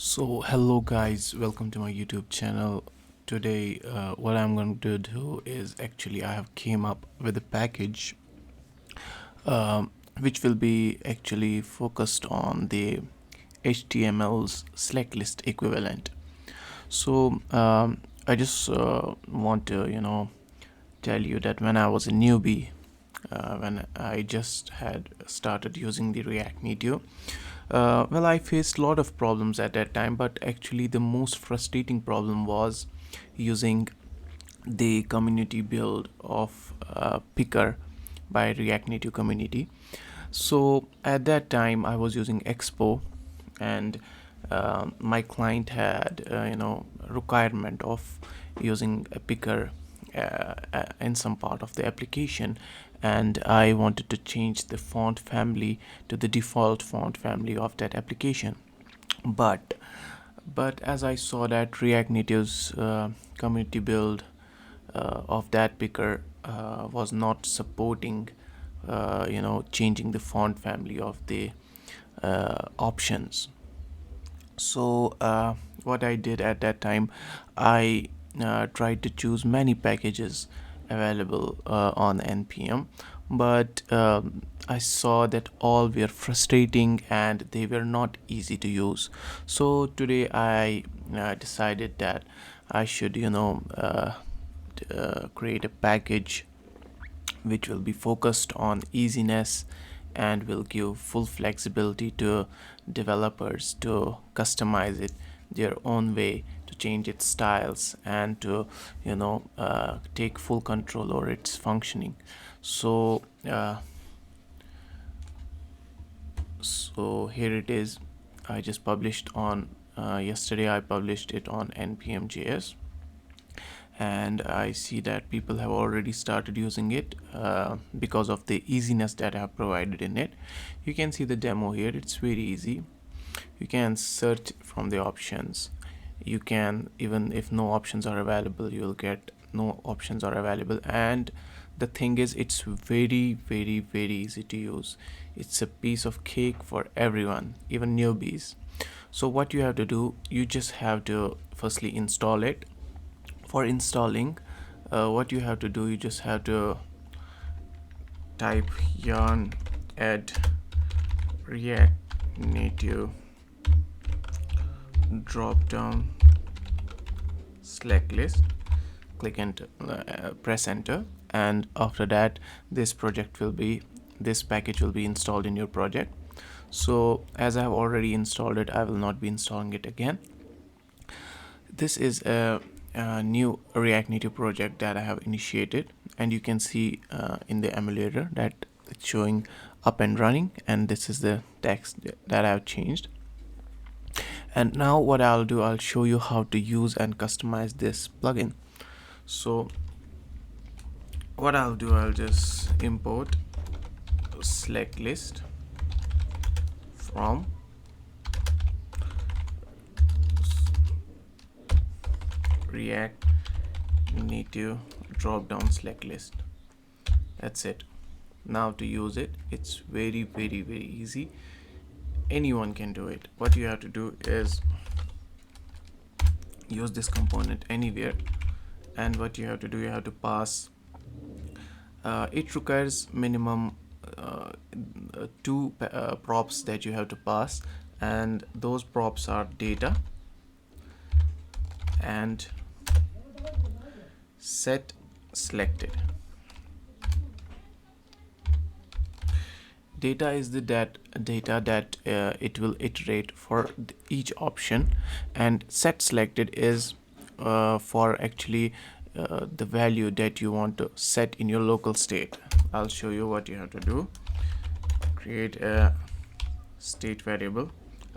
So hello guys, welcome to my YouTube channel. Today what I'm going to do is actually I have came up with a package which will be actually focused on the HTML's select list equivalent. So I just want to tell you that when I was a newbie, when I just had started using the React Native, well, I faced a lot of problems at that time, but actually the most frustrating problem was using the community build of Picker by React Native community. So at that time I was using Expo, and my client had requirement of using a Picker in some part of the application, and I wanted to change the font family to the default font family of that application. But as I saw that React Native's community build of that picker was not supporting changing the font family of the options. So what I did at that time, I tried to choose many packages available on npm, but I saw that all were frustrating and they were not easy to use. So today I decided that I should create a package which will be focused on easiness and will give full flexibility to developers to customize it their own way, to change its styles, and to take full control over its functioning. So here it is. I just published on yesterday I published it on npm.js, and I see that people have already started using it because of the easiness that I have provided in it. You can see the demo here. It's very easy. You can search from the options. You can, even if no options are available, you'll get no options are available. And the thing is, it's very easy to use. It's a piece of cake for everyone, even newbies. So what you have to do, you just have to firstly install it. For installing, what you have to do, you just have to type yarn add react native drop down select list, click enter, press enter, and after that this package will be installed in your project. So as I have already installed it, I will not be installing it again. This is a new React Native project that I have initiated, and you can see in the emulator that it's showing up and running, and this is the text that I have changed. And now what I'll do, I'll show you how to use and customize this plugin. So what I'll do, I'll just import select list from React Native drop-down select list. That's it. Now to use it, it's very easy. Anyone can do it. What you have to do is use this component anywhere, and what you have to do, you have to pass it requires minimum two props that you have to pass, and those props are data and set selected. Data is the data that it will iterate for each option, and set selected is for actually the value that you want to set in your local state. I'll show you what you have to do. Create a state variable.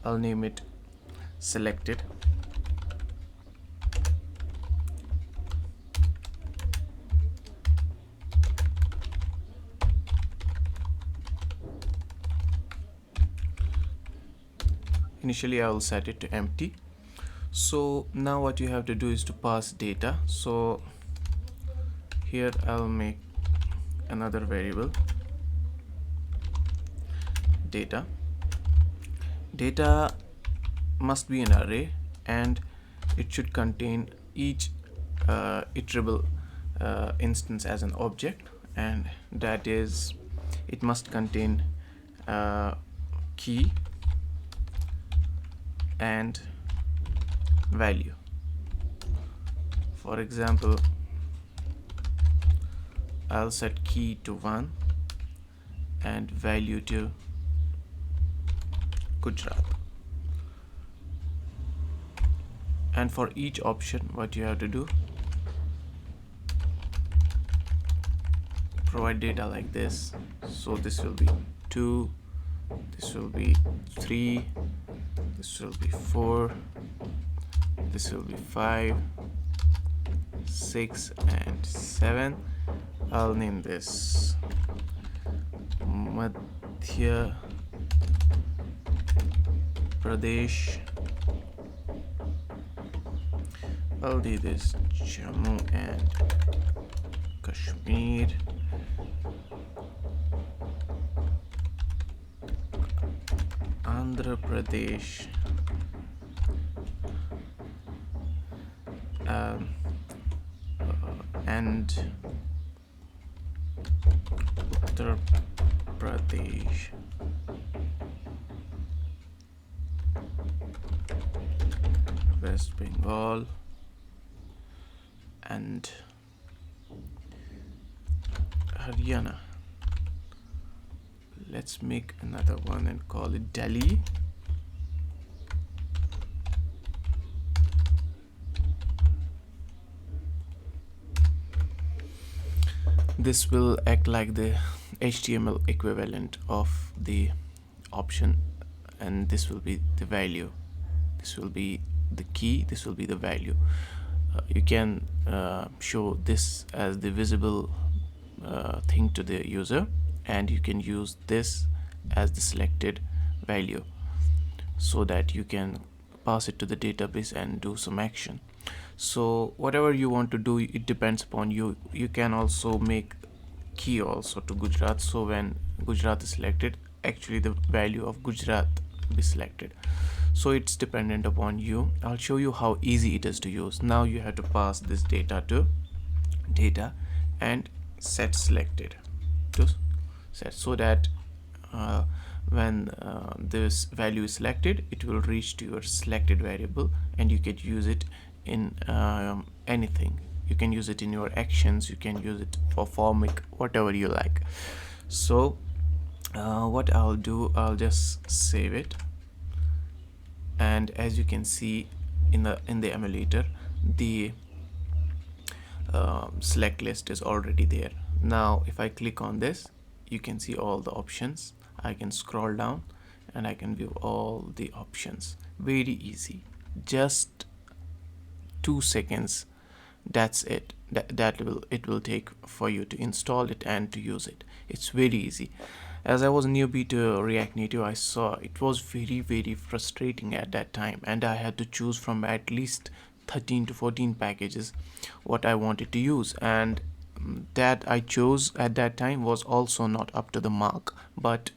I'll name it selected. Initially I will set it to empty. So now what you have to do is to pass data. So here I'll make another variable, data. must be an array, and it should contain each iterable instance as an object, and that is, it must contain key and value. For example, I'll set key to 1 and value to Gujarat. And for each option, what you have to do, provide data like this. So this will be 2, this will be 3, this will be 4, this will be 5, 6, and 7. I'll name this Madhya Pradesh. I'll do this Jammu and Kashmir. Andhra Pradesh. And Uttar Pradesh. West Bengal. And Haryana. Let's make another one and call it Delhi. This will act like the HTML equivalent of the option, and this will be the value. This will be the key, this will be the value. You can show this as the visible thing to the user, and you can use this as the selected value so that you can pass it to the database and do some action. So whatever you want to do, it depends upon you. You can also make key also to Gujarat, so when Gujarat is selected, actually the value of Gujarat will be selected. So it's dependent upon you. I'll show you how easy it is to use. Now you have to pass this data to data and set selected to set, so that when this value is selected, it will reach to your selected variable, and you can use it in anything. You can use it in your actions, you can use it for formic, whatever you like. So what I'll do, I'll just save it, and as you can see in the emulator, the select list is already there. Now if I click on this, you can see all the options. I can scroll down and I can view all the options. Very easy, just 2 seconds. That's it. It will take for you to install it and to use it. It's very easy. As I was newbie to React Native, I saw it was very frustrating at that time, and I had to choose from at least 13 to 14 packages what I wanted to use, and that I chose at that time was also not up to the mark, but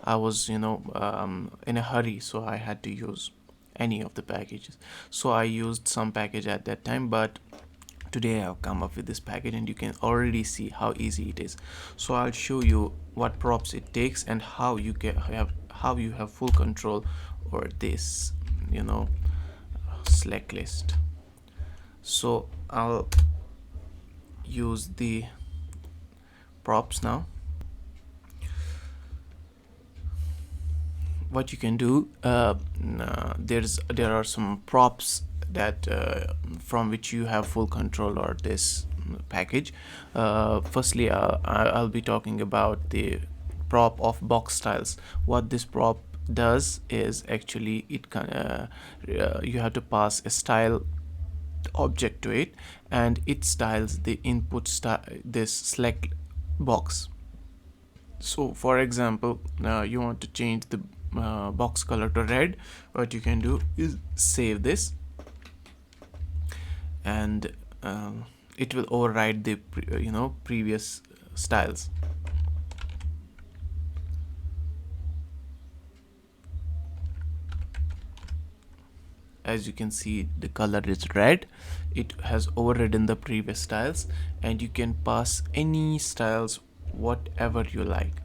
I was in a hurry, so I had to use any of the packages. So I used some package at that time, but today I've come up with this package, and you can already see how easy it is. So I'll show you what props it takes and how you have full control over this select list. So I'll use the props now. What you can do, there are some props that from which you have full control over this package. Firstly, I'll be talking about the prop of box styles. What this prop does is actually it can you have to pass a style object to it, and it styles the input this select box. So for example, you want to change the box color to red. What you can do is save this, and it will override the previous styles. as you can see, the color is red. It has overridden the previous styles, and you can pass any styles whatever you like.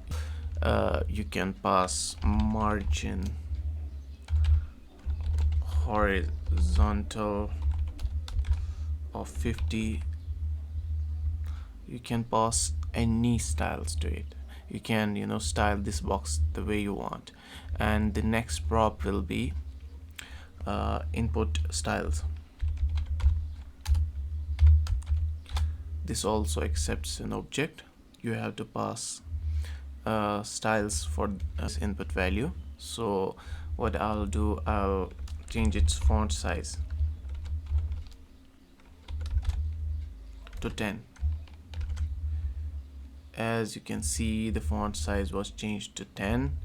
You can pass margin, horizontal of 50. You can pass any styles to it. You can, style this box the way you want. And the next prop will be input styles. This also accepts an object. You have to pass styles for this input value. So what I'll do, I'll change its font size to 10. As you can see, the font size was changed to 10,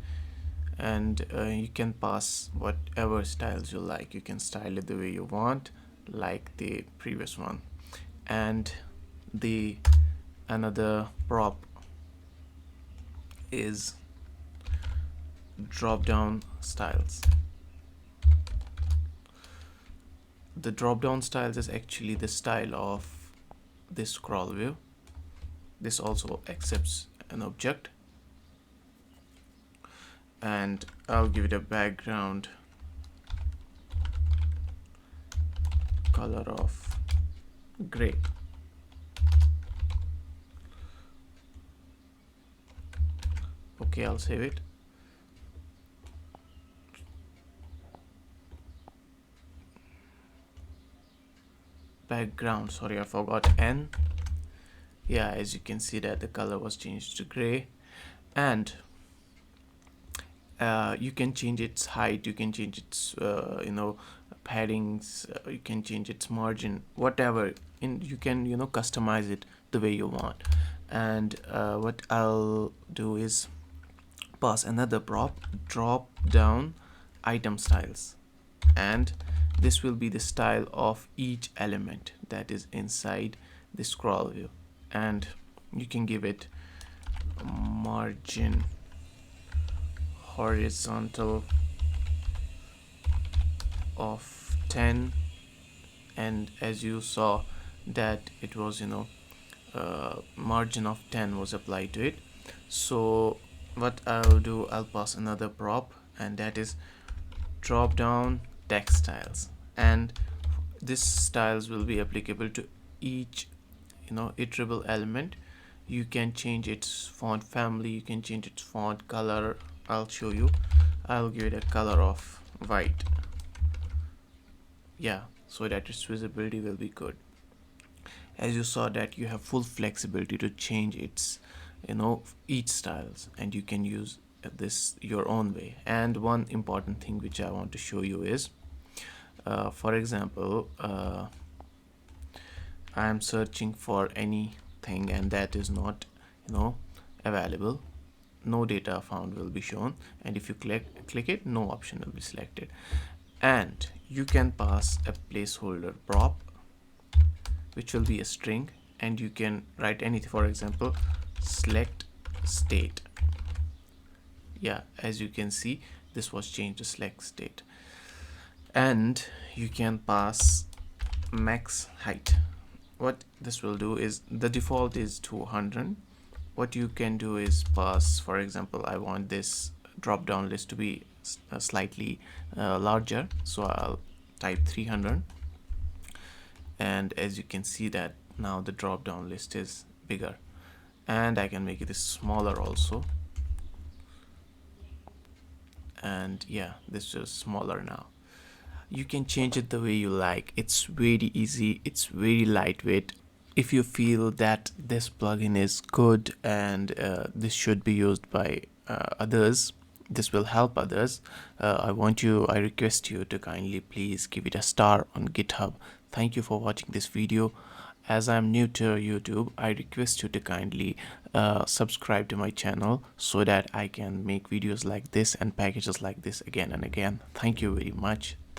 and you can pass whatever styles you like. You can style it the way you want, like the previous one. And the another prop is drop down styles. The drop down styles is actually the style of this scroll view. This also accepts an object, and I'll give it a background color of gray. Okay, I'll save it. Background, sorry, I forgot N. Yeah, as you can see that the color was changed to gray. And you can change its height, you can change its paddings, you can change its margin, whatever. You can customize it the way you want. And what I'll do is pass another prop, drop down item styles, and this will be the style of each element that is inside the scroll view. And you can give it margin horizontal of 10, and as you saw that it was margin of 10 was applied to it. So what I'll do, I'll pass another prop, and that is drop down text styles, and this styles will be applicable to each iterable element. You can change its font family, you can change its font color. I'll show you. I'll give it a color of white, yeah, so that its visibility will be good. As you saw that you have full flexibility to change its each styles, and you can use this your own way. And one important thing which I want to show you is for example, I am searching for anything and that is not available. No data found will be shown, and if you click it, no option will be selected. And you can pass a placeholder prop which will be a string, and you can write anything, for example select state. Yeah, as you can see, this was changed to select state. And you can pass max height. What this will do is, the default is 200. What you can do is pass, for example, I want this drop down list to be slightly larger, so I'll type 300, and as you can see that now the drop down list is bigger. And I can make it smaller also, and yeah, this is smaller now. You can change it the way you like. It's very easy, it's very lightweight. If you feel that this plugin is good and this should be used by others, this will help others, I request you to kindly please give it a star on GitHub. Thank you for watching this video. As I'm new to YouTube, I request you to kindly subscribe to my channel so that I can make videos like this and packages like this again and again. Thank you very much.